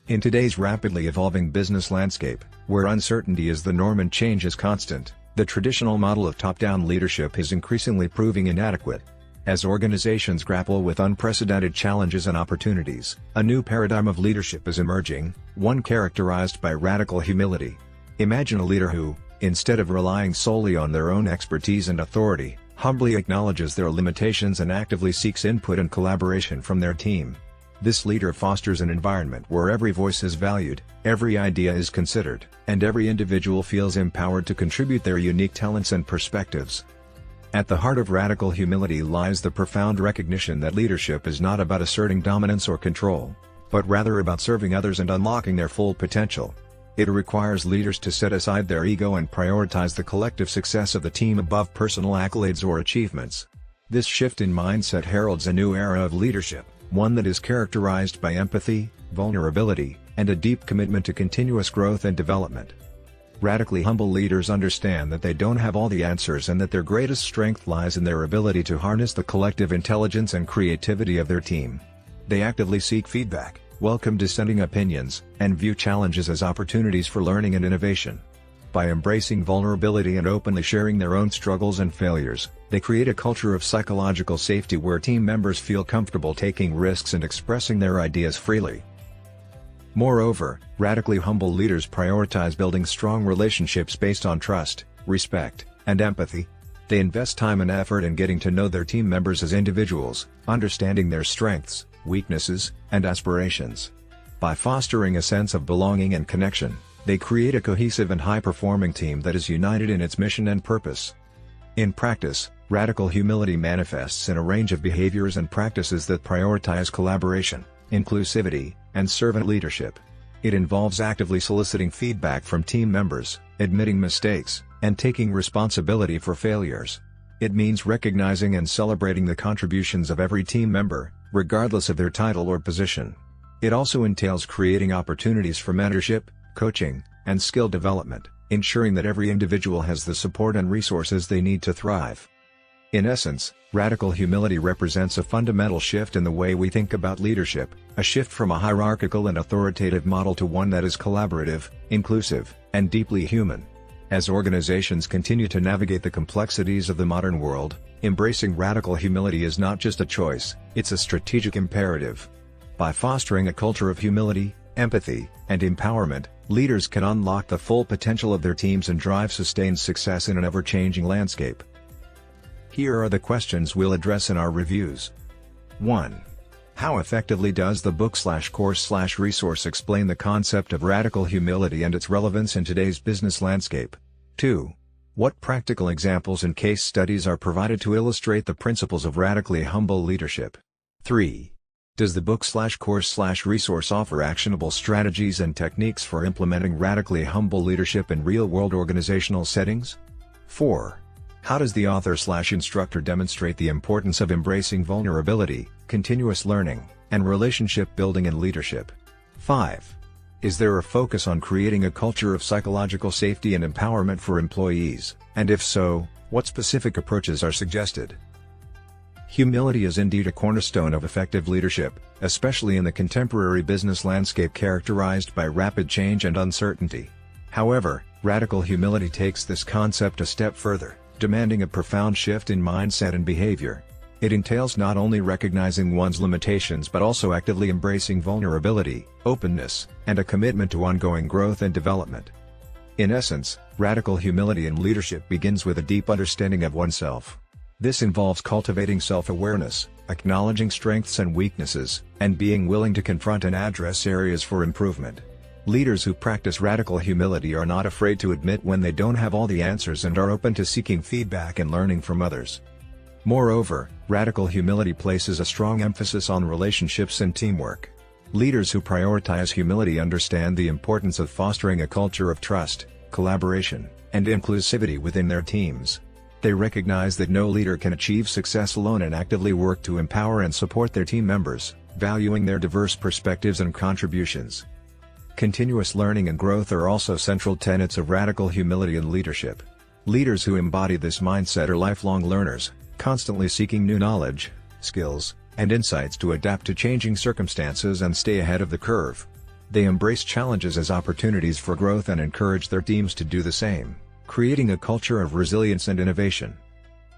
In today's rapidly evolving business landscape, where uncertainty is the norm and change is constant, the traditional model of top-down leadership is increasingly proving inadequate. As organizations grapple with unprecedented challenges and opportunities, a new paradigm of leadership is emerging, one characterized by radical humility. Imagine a leader who, instead of relying solely on their own expertise and authority, humbly acknowledges their limitations and actively seeks input and collaboration from their team. This leader fosters an environment where every voice is valued, every idea is considered, and every individual feels empowered to contribute their unique talents and perspectives. At the heart of radical humility lies the profound recognition that leadership is not about asserting dominance or control, but rather about serving others and unlocking their full potential. It requires leaders to set aside their ego and prioritize the collective success of the team above personal accolades or achievements. This shift in mindset heralds a new era of leadership, one that is characterized by empathy, vulnerability, and a deep commitment to continuous growth and development. Radically humble leaders understand that they don't have all the answers and that their greatest strength lies in their ability to harness the collective intelligence and creativity of their team. They actively seek feedback, welcome dissenting opinions, and view challenges as opportunities for learning and innovation. By embracing vulnerability and openly sharing their own struggles and failures, they create a culture of psychological safety where team members feel comfortable taking risks and expressing their ideas freely. Moreover, radically humble leaders prioritize building strong relationships based on trust, respect, and empathy. They invest time and effort in getting to know their team members as individuals, understanding their strengths, weaknesses, and aspirations. By fostering a sense of belonging and connection, they create a cohesive and high-performing team that is united in its mission and purpose. In practice, radical humility manifests in a range of behaviors and practices that prioritize collaboration, inclusivity, and servant leadership. It involves actively soliciting feedback from team members, admitting mistakes, and taking responsibility for failures. It means recognizing and celebrating the contributions of every team member, regardless of their title or position. It also entails creating opportunities for mentorship, coaching, and skill development, ensuring that every individual has the support and resources they need to thrive. In essence, radical humility represents a fundamental shift in the way we think about leadership, a shift from a hierarchical and authoritative model to one that is collaborative, inclusive, and deeply human. As organizations continue to navigate the complexities of the modern world, embracing radical humility is not just a choice, it's a strategic imperative. By fostering a culture of humility, empathy, and empowerment, leaders can unlock the full potential of their teams and drive sustained success in an ever-changing landscape. Here are the questions we'll address in our reviews. 1. How effectively does the book/course/resource explain the concept of radical humility and its relevance in today's business landscape? 2. What practical examples and case studies are provided to illustrate the principles of radically humble leadership? 3. Does the book/course/resource offer actionable strategies and techniques for implementing radically humble leadership in real-world organizational settings? 4. How does the author/instructor demonstrate the importance of embracing vulnerability, continuous learning, and relationship building in leadership? 5. Is there a focus on creating a culture of psychological safety and empowerment for employees, and if so, what specific approaches are suggested? Humility is indeed a cornerstone of effective leadership, especially in the contemporary business landscape characterized by rapid change and uncertainty. However, radical humility takes this concept a step further, demanding a profound shift in mindset and behavior. It entails not only recognizing one's limitations but also actively embracing vulnerability, openness, and a commitment to ongoing growth and development. In essence, radical humility in leadership begins with a deep understanding of oneself. This involves cultivating self-awareness, acknowledging strengths and weaknesses, and being willing to confront and address areas for improvement. Leaders who practice radical humility are not afraid to admit when they don't have all the answers and are open to seeking feedback and learning from others. Moreover, radical humility places a strong emphasis on relationships and teamwork. Leaders who prioritize humility understand the importance of fostering a culture of trust, collaboration, and inclusivity within their teams. They recognize that no leader can achieve success alone and actively work to empower and support their team members, valuing their diverse perspectives and contributions. Continuous learning and growth are also central tenets of radical humility in leadership. Leaders who embody this mindset are lifelong learners, constantly seeking new knowledge, skills, and insights to adapt to changing circumstances and stay ahead of the curve. They embrace challenges as opportunities for growth and encourage their teams to do the same, creating a culture of resilience and innovation.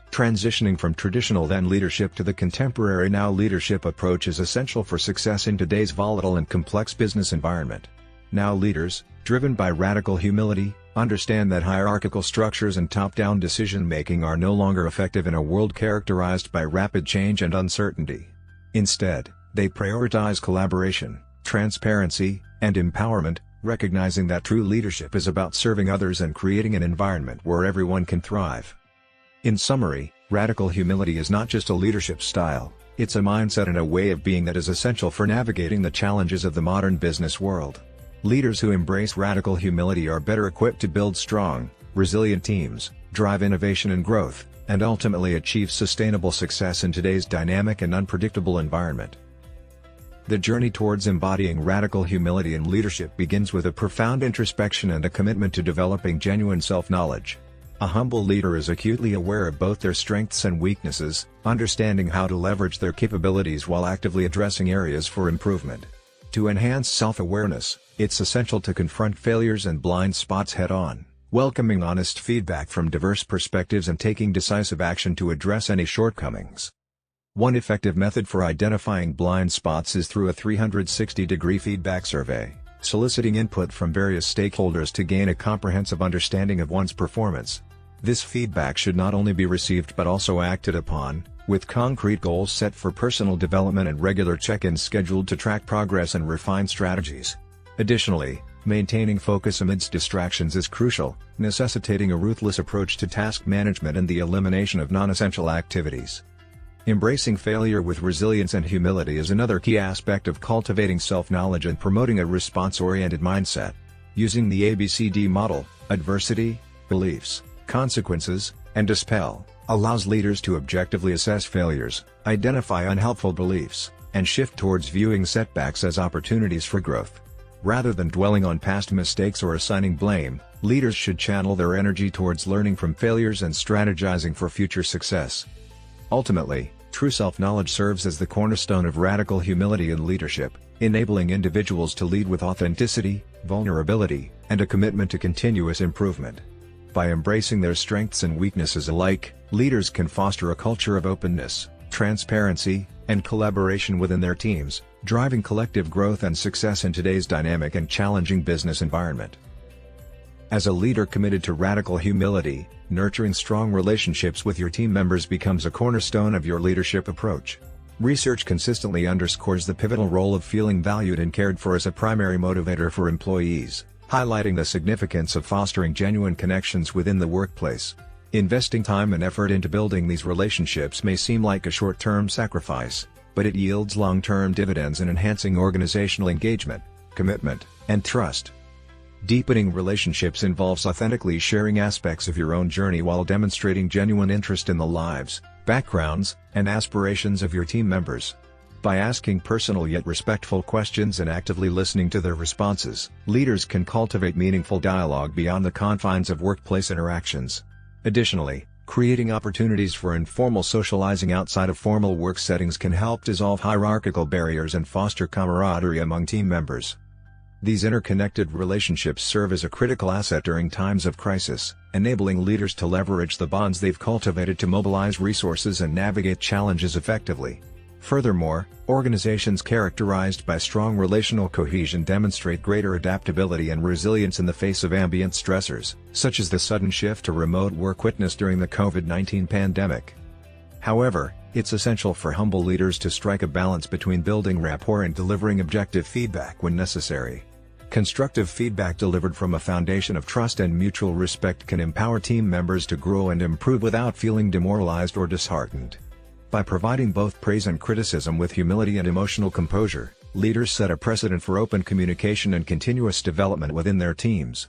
Transitioning from traditional then leadership to the contemporary now leadership approach is essential for success in today's volatile and complex business environment. Now leaders, driven by radical humility, understand that hierarchical structures and top-down decision-making are no longer effective in a world characterized by rapid change and uncertainty. Instead, they prioritize collaboration, transparency, and empowerment, recognizing that true leadership is about serving others and creating an environment where everyone can thrive. In summary, radical humility is not just a leadership style, it's a mindset and a way of being that is essential for navigating the challenges of the modern business world. Leaders who embrace radical humility are better equipped to build strong, resilient teams, drive innovation and growth, and ultimately achieve sustainable success in today's dynamic and unpredictable environment. The journey towards embodying radical humility in leadership begins with a profound introspection and a commitment to developing genuine self-knowledge. A humble leader is acutely aware of both their strengths and weaknesses, understanding how to leverage their capabilities while actively addressing areas for improvement. To enhance self-awareness, it's essential to confront failures and blind spots head-on, welcoming honest feedback from diverse perspectives and taking decisive action to address any shortcomings. One effective method for identifying blind spots is through a 360-degree feedback survey, soliciting input from various stakeholders to gain a comprehensive understanding of one's performance. This feedback should not only be received but also acted upon, with concrete goals set for personal development and regular check-ins scheduled to track progress and refine strategies. Additionally, maintaining focus amidst distractions is crucial, necessitating a ruthless approach to task management and the elimination of non-essential activities. Embracing failure with resilience and humility is another key aspect of cultivating self-knowledge and promoting a response-oriented mindset. Using the ABCD model, adversity, beliefs, consequences, and dispel, allows leaders to objectively assess failures, identify unhelpful beliefs, and shift towards viewing setbacks as opportunities for growth. Rather than dwelling on past mistakes or assigning blame, leaders should channel their energy towards learning from failures and strategizing for future success. Ultimately, true self-knowledge serves as the cornerstone of radical humility in leadership, enabling individuals to lead with authenticity, vulnerability, and a commitment to continuous improvement. By embracing their strengths and weaknesses alike, leaders can foster a culture of openness, transparency, and collaboration within their teams, driving collective growth and success in today's dynamic and challenging business environment. As a leader committed to radical humility, nurturing strong relationships with your team members becomes a cornerstone of your leadership approach. Research consistently underscores the pivotal role of feeling valued and cared for as a primary motivator for employees, highlighting the significance of fostering genuine connections within the workplace. Investing time and effort into building these relationships may seem like a short-term sacrifice, but it yields long-term dividends in enhancing organizational engagement, commitment, and trust. Deepening relationships involves authentically sharing aspects of your own journey while demonstrating genuine interest in the lives, backgrounds, and aspirations of your team members. By asking personal yet respectful questions and actively listening to their responses, leaders can cultivate meaningful dialogue beyond the confines of workplace interactions. Additionally, creating opportunities for informal socializing outside of formal work settings can help dissolve hierarchical barriers and foster camaraderie among team members. These interconnected relationships serve as a critical asset during times of crisis, enabling leaders to leverage the bonds they've cultivated to mobilize resources and navigate challenges effectively. Furthermore, organizations characterized by strong relational cohesion demonstrate greater adaptability and resilience in the face of ambient stressors, such as the sudden shift to remote work witnessed during the COVID-19 pandemic. However, it's essential for humble leaders to strike a balance between building rapport and delivering objective feedback when necessary. Constructive feedback delivered from a foundation of trust and mutual respect can empower team members to grow and improve without feeling demoralized or disheartened. By providing both praise and criticism with humility and emotional composure, leaders set a precedent for open communication and continuous development within their teams.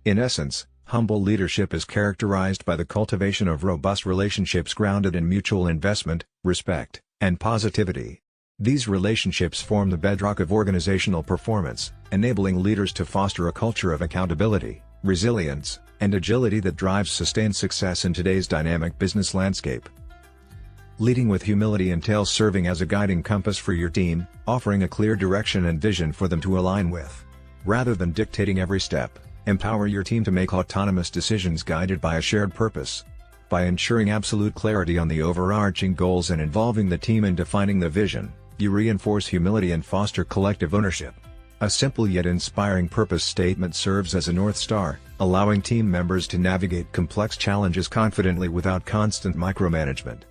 In essence, humble leadership is characterized by the cultivation of robust relationships grounded in mutual investment, respect, and positivity. These relationships form the bedrock of organizational performance, enabling leaders to foster a culture of accountability, resilience, and agility that drives sustained success in today's dynamic business landscape. Leading with humility entails serving as a guiding compass for your team, offering a clear direction and vision for them to align with. Rather than dictating every step, empower your team to make autonomous decisions guided by a shared purpose. By ensuring absolute clarity on the overarching goals and involving the team in defining the vision, you reinforce humility and foster collective ownership. A simple yet inspiring purpose statement serves as a North Star, allowing team members to navigate complex challenges confidently without constant micromanagement.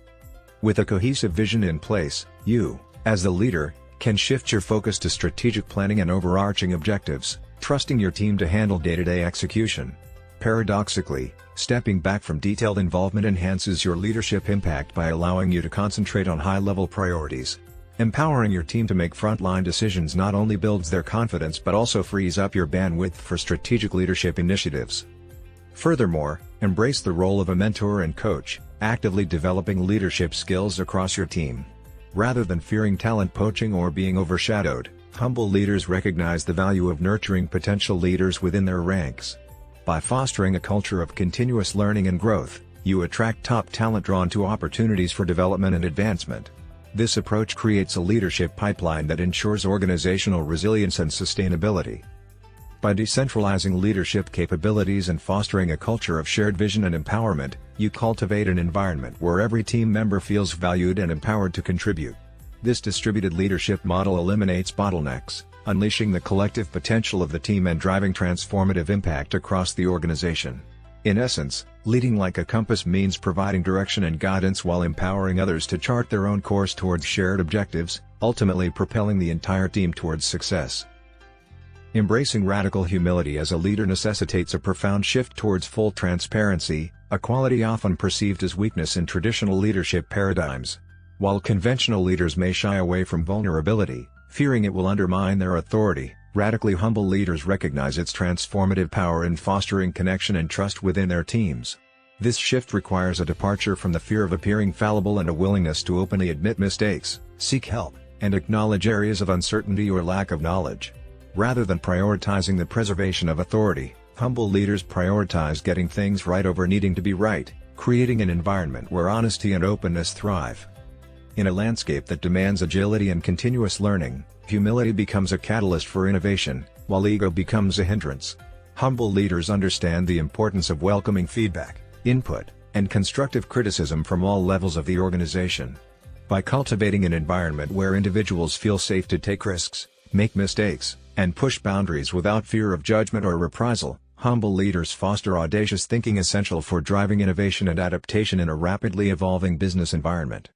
With a cohesive vision in place, you, as the leader, can shift your focus to strategic planning and overarching objectives, trusting your team to handle day-to-day execution. Paradoxically, stepping back from detailed involvement enhances your leadership impact by allowing you to concentrate on high-level priorities. Empowering your team to make frontline decisions not only builds their confidence but also frees up your bandwidth for strategic leadership initiatives. Furthermore, embrace the role of a mentor and coach, actively developing leadership skills across your team. Rather than fearing talent poaching or being overshadowed, humble leaders recognize the value of nurturing potential leaders within their ranks. By fostering a culture of continuous learning and growth, you attract top talent drawn to opportunities for development and advancement. This approach creates a leadership pipeline that ensures organizational resilience and sustainability. By decentralizing leadership capabilities and fostering a culture of shared vision and empowerment, you cultivate an environment where every team member feels valued and empowered to contribute. This distributed leadership model eliminates bottlenecks, unleashing the collective potential of the team and driving transformative impact across the organization. In essence, leading like a compass means providing direction and guidance while empowering others to chart their own course towards shared objectives, ultimately propelling the entire team towards success. Embracing radical humility as a leader necessitates a profound shift towards full transparency, a quality often perceived as weakness in traditional leadership paradigms. While conventional leaders may shy away from vulnerability, fearing it will undermine their authority, radically humble leaders recognize its transformative power in fostering connection and trust within their teams. This shift requires a departure from the fear of appearing fallible and a willingness to openly admit mistakes, seek help, and acknowledge areas of uncertainty or lack of knowledge. Rather than prioritizing the preservation of authority, humble leaders prioritize getting things right over needing to be right, creating an environment where honesty and openness thrive. In a landscape that demands agility and continuous learning, humility becomes a catalyst for innovation, while ego becomes a hindrance. Humble leaders understand the importance of welcoming feedback, input, and constructive criticism from all levels of the organization. By cultivating an environment where individuals feel safe to take risks, make mistakes, and push boundaries without fear of judgment or reprisal, humble leaders foster audacious thinking essential for driving innovation and adaptation in a rapidly evolving business environment.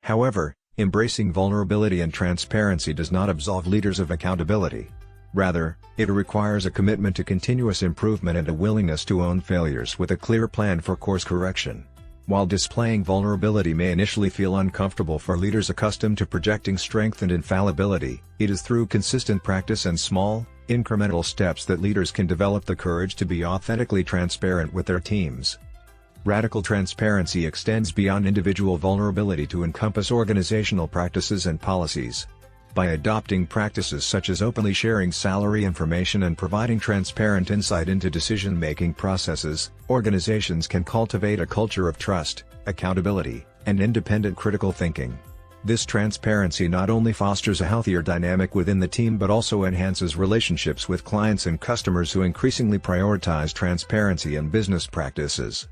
However, embracing vulnerability and transparency does not absolve leaders of accountability. Rather, it requires a commitment to continuous improvement and a willingness to own failures with a clear plan for course correction. While displaying vulnerability may initially feel uncomfortable for leaders accustomed to projecting strength and infallibility, it is through consistent practice and small, incremental steps that leaders can develop the courage to be authentically transparent with their teams. Radical transparency extends beyond individual vulnerability to encompass organizational practices and policies. By adopting practices such as openly sharing salary information and providing transparent insight into decision-making processes, organizations can cultivate a culture of trust, accountability, and independent critical thinking. This transparency not only fosters a healthier dynamic within the team but also enhances relationships with clients and customers who increasingly prioritize transparency in business practices.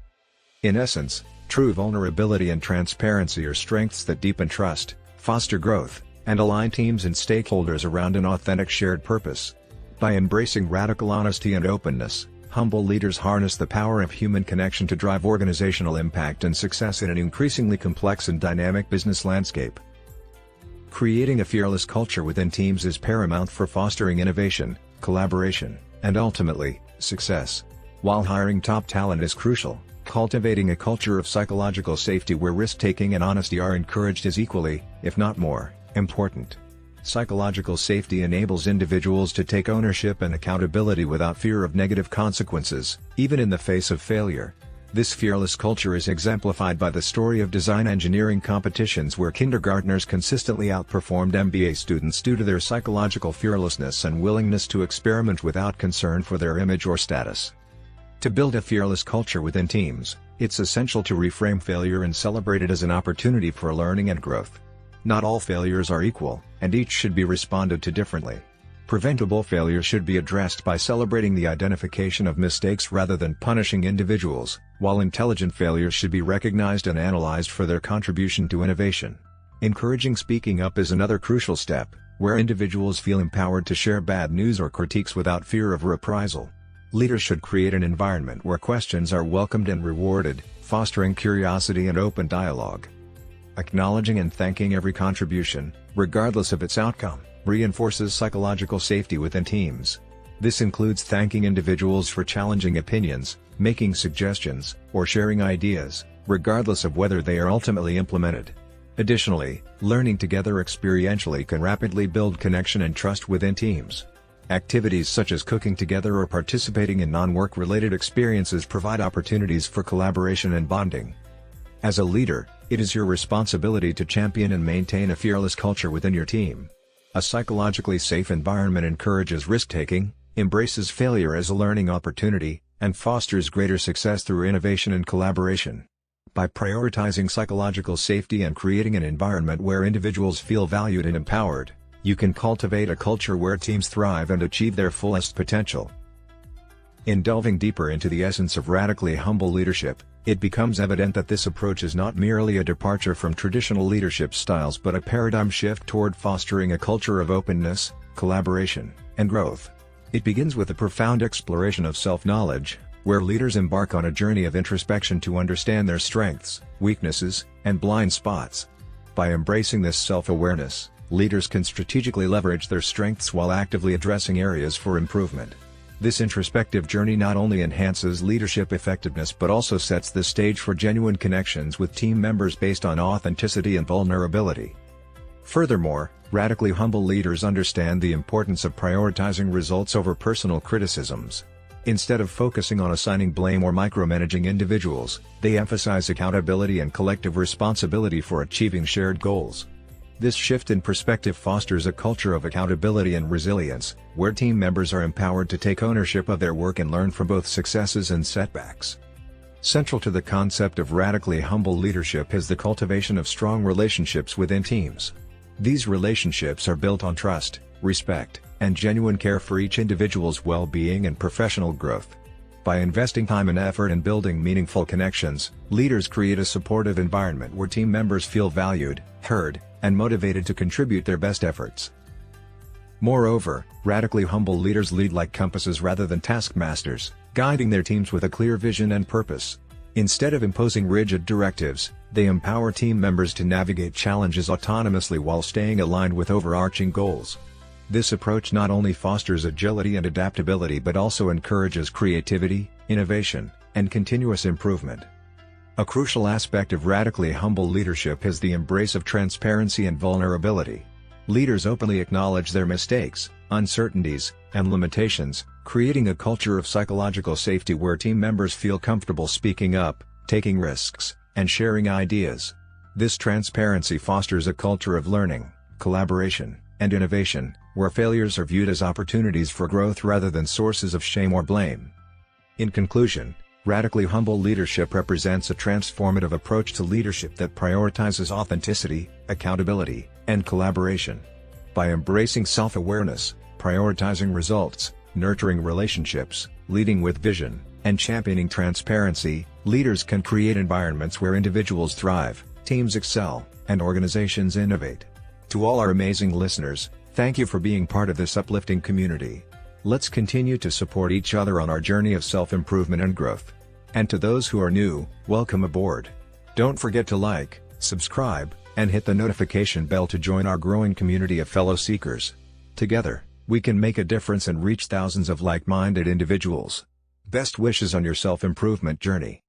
In essence, true vulnerability and transparency are strengths that deepen trust, foster growth, and align teams and stakeholders around an authentic shared purpose. By embracing radical honesty and openness, humble leaders harness the power of human connection to drive organizational impact and success in an increasingly complex and dynamic business landscape. Creating a fearless culture within teams is paramount for fostering innovation, collaboration, and ultimately, success. While hiring top talent is crucial, cultivating a culture of psychological safety where risk-taking and honesty are encouraged is equally, if not more, important. Psychological safety enables individuals to take ownership and accountability without fear of negative consequences, even in the face of failure. This fearless culture is exemplified by the story of design engineering competitions where kindergartners consistently outperformed MBA students due to their psychological fearlessness and willingness to experiment without concern for their image or status. To build a fearless culture within teams, it's essential to reframe failure and celebrate it as an opportunity for learning and growth. Not all failures are equal, and each should be responded to differently. Preventable failure should be addressed by celebrating the identification of mistakes rather than punishing individuals, while intelligent failures should be recognized and analyzed for their contribution to innovation. Encouraging speaking up is another crucial step, where individuals feel empowered to share bad news or critiques without fear of reprisal. Leaders should create an environment where questions are welcomed and rewarded, fostering curiosity and open dialogue. Acknowledging and thanking every contribution, regardless of its outcome, reinforces psychological safety within teams. This includes thanking individuals for challenging opinions, making suggestions, or sharing ideas, regardless of whether they are ultimately implemented. Additionally, learning together experientially can rapidly build connection and trust within teams. Activities such as cooking together or participating in non-work related experiences provide opportunities for collaboration and bonding. As a leader, it is your responsibility to champion and maintain a fearless culture within your team. A psychologically safe environment encourages risk-taking, embraces failure as a learning opportunity, and fosters greater success through innovation and collaboration. By prioritizing psychological safety and creating an environment where individuals feel valued and empowered, you can cultivate a culture where teams thrive and achieve their fullest potential. In delving deeper into the essence of radically humble leadership, it becomes evident that this approach is not merely a departure from traditional leadership styles but a paradigm shift toward fostering a culture of openness, collaboration, and growth. It begins with a profound exploration of self-knowledge, where leaders embark on a journey of introspection to understand their strengths, weaknesses, and blind spots. By embracing this self-awareness, leaders can strategically leverage their strengths while actively addressing areas for improvement. This introspective journey not only enhances leadership effectiveness but also sets the stage for genuine connections with team members based on authenticity and vulnerability. Furthermore, radically humble leaders understand the importance of prioritizing results over personal criticisms. Instead of focusing on assigning blame or micromanaging individuals, they emphasize accountability and collective responsibility for achieving shared goals. This shift in perspective fosters a culture of accountability and resilience, where team members are empowered to take ownership of their work and learn from both successes and setbacks. Central to the concept of radically humble leadership is the cultivation of strong relationships within teams. These relationships are built on trust, respect, and genuine care for each individual's well-being and professional growth. By investing time and effort in building meaningful connections, leaders create a supportive environment where team members feel valued, heard, and motivated to contribute their best efforts. Moreover, radically humble leaders lead like compasses rather than taskmasters, guiding their teams with a clear vision and purpose. Instead of imposing rigid directives, they empower team members to navigate challenges autonomously while staying aligned with overarching goals. This approach not only fosters agility and adaptability but also encourages creativity, innovation, and continuous improvement. A crucial aspect of radically humble leadership is the embrace of transparency and vulnerability. Leaders openly acknowledge their mistakes, uncertainties, and limitations, creating a culture of psychological safety where team members feel comfortable speaking up, taking risks, and sharing ideas. This transparency fosters a culture of learning, collaboration, and innovation, where failures are viewed as opportunities for growth rather than sources of shame or blame. In conclusion, radically humble leadership represents a transformative approach to leadership that prioritizes authenticity, accountability, and collaboration. By embracing self-awareness, prioritizing results, nurturing relationships, leading with vision, and championing transparency, leaders can create environments where individuals thrive, teams excel, and organizations innovate. To all our amazing listeners, thank you for being part of this uplifting community. Let's continue to support each other on our journey of self-improvement and growth. And to those who are new, welcome aboard. Don't forget to like, subscribe, and hit the notification bell to join our growing community of fellow seekers. Together, we can make a difference and reach thousands of like-minded individuals. Best wishes on your self-improvement journey.